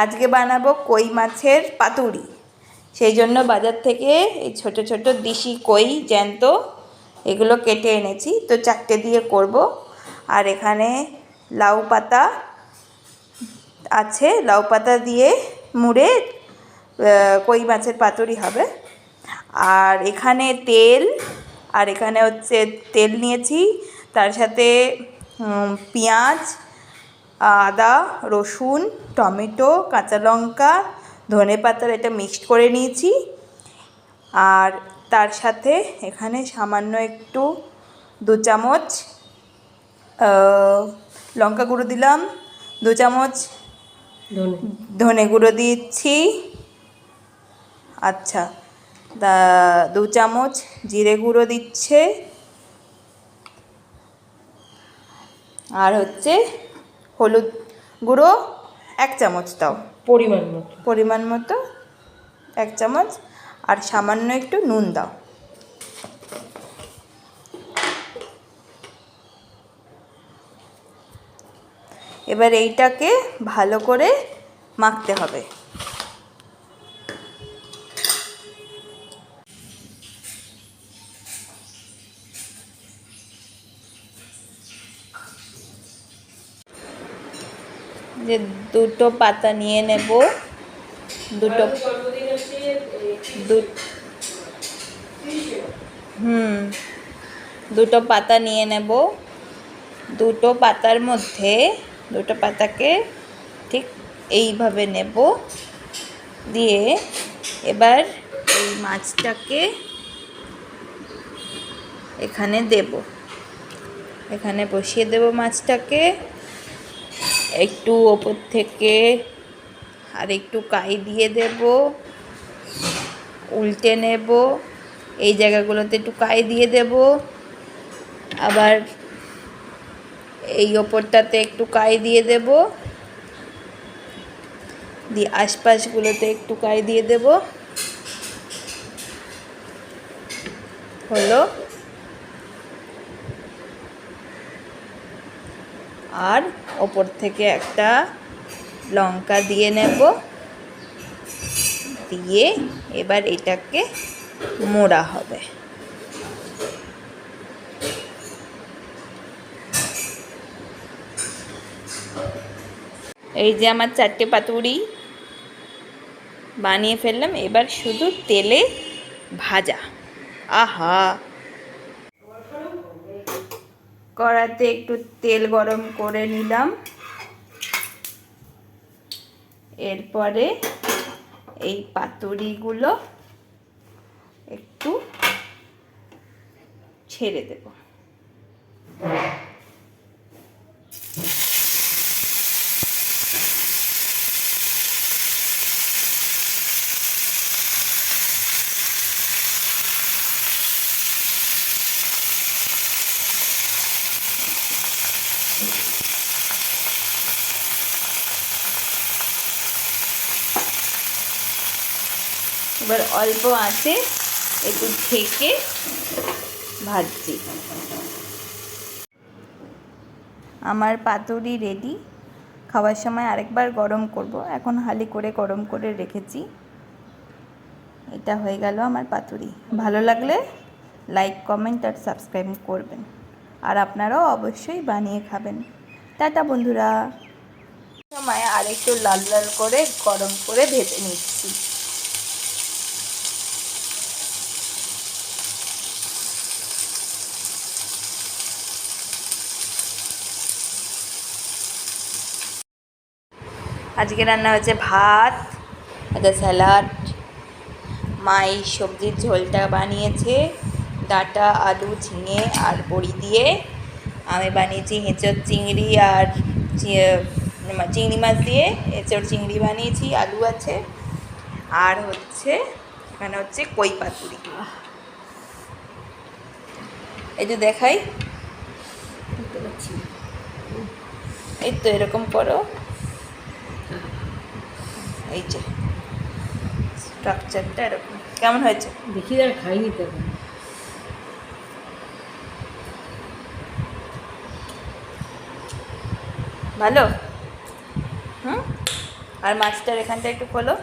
আজকে বানাবো কই মাছের পাতুরি। সেই জন্য বাজার থেকে এই ছোট ছোট দেশি কই জ্যান্ত এগুলো কেটে এনেছি, তো 4টে দিয়ে করব। আর এখানে লাউ পাতা আছে, লাউ পাতা দিয়ে মুড়ে কই মাছের পাতুরি হবে। আর এখানে তেল, আর এখানে হচ্ছে তেল নিয়েছি, তার সাথে পেঁয়াজ, আদা, রসুন, টমেটো, কাঁচা লঙ্কা, ধনেপাতার এটা মিক্সড করে নিয়েছি। আর তার সাথে এখানে সামান্য একটু 2 চামচ লঙ্কা গুঁড়ো দিলাম, 2 চামচ ধনে গুঁড়ো দিচ্ছি, আচ্ছা 2 চামচ জিরে গুঁড়ো দিচ্ছে, আর হচ্ছে হলুদ গুঁড়ো 1 চামচ, দাও পরিমাণ মতো 1 চামচ, আর সামান্য একটু নুন দাও। এবার এইটাকে ভালো করে মাখতে হবে। যে 2টো পাতা নিয়ে নেব, দুটো পাতা নিয়ে নেব। 2টো পাতার মধ্যে 2টো পাতাকে ঠিক এইভাবে নেব, দিয়ে এবার এই মাছটাকে এখানে দেব, এখানে বসিয়ে দেব মাছটাকে। একটু ওপর থেকে আর একটু কাই দিয়ে দেব, উল্টে নেব, এই জায়গাগুলোতে একটু কাই দিয়ে দেব, আবার এই ওপরটাতে একটু কাই দিয়ে দেব, দিয়ে আশপাশগুলোতে একটু কাই দিয়ে দেব। হলো। আর ওপর থেকে একটা লঙ্কা দিয়ে নেব, দিয়ে এবার এটাকে মোড়া হবে। এই যে আমার 4টে পাতুরি বানিয়ে ফেললাম, এবার শুধু তেলে ভাজা। আহা, কড়াতে একটু তেল গরম করে নিলাম, এরপরে এই পাতুরিগুলো একটু ছেড়ে দেব। এবার অল্প আঁচে একটু ঢেকে ভাজছি। আমার পাতুরি রেডি। খাওয়ার সময় আরেকবার গরম করব, এখন হালি করে গরম করে রেখেছি। এটা হয়ে গেল আমার পাতুরি। ভালো লাগলে লাইক, কমেন্ট আর সাবস্ক্রাইব করবেন, আর আপনারাও অবশ্যই বানিয়ে খাবেন। টাটা বন্ধুরা। সময় আরেকটু লাল লাল করে গরম করে ভেজে নিচ্ছি। আজকে রান্না হচ্ছে ভাত, একটা স্যালাড, মা এই সবজির ঝোলটা বানিয়েছে ডাঁটা, আলু, ঝিঙে আর বড়ি দিয়ে। আমি বানিয়েছি এঁচোড় চিংড়ি আর চিংড়ি মাছ দিয়ে এঁচোড় চিংড়ি বানিয়েছি, আলু আছে। আর হচ্ছে এখানে হচ্ছে কই পাতুরি। এই যে দেখাই, এই তো এরকম করো, এই যে স্ট্রাকচারটা এরকম। কেমন হয়েছে দেখি, আর খাইনি তো। ভালো। আর মাছটার এখানটা একটু খোলো।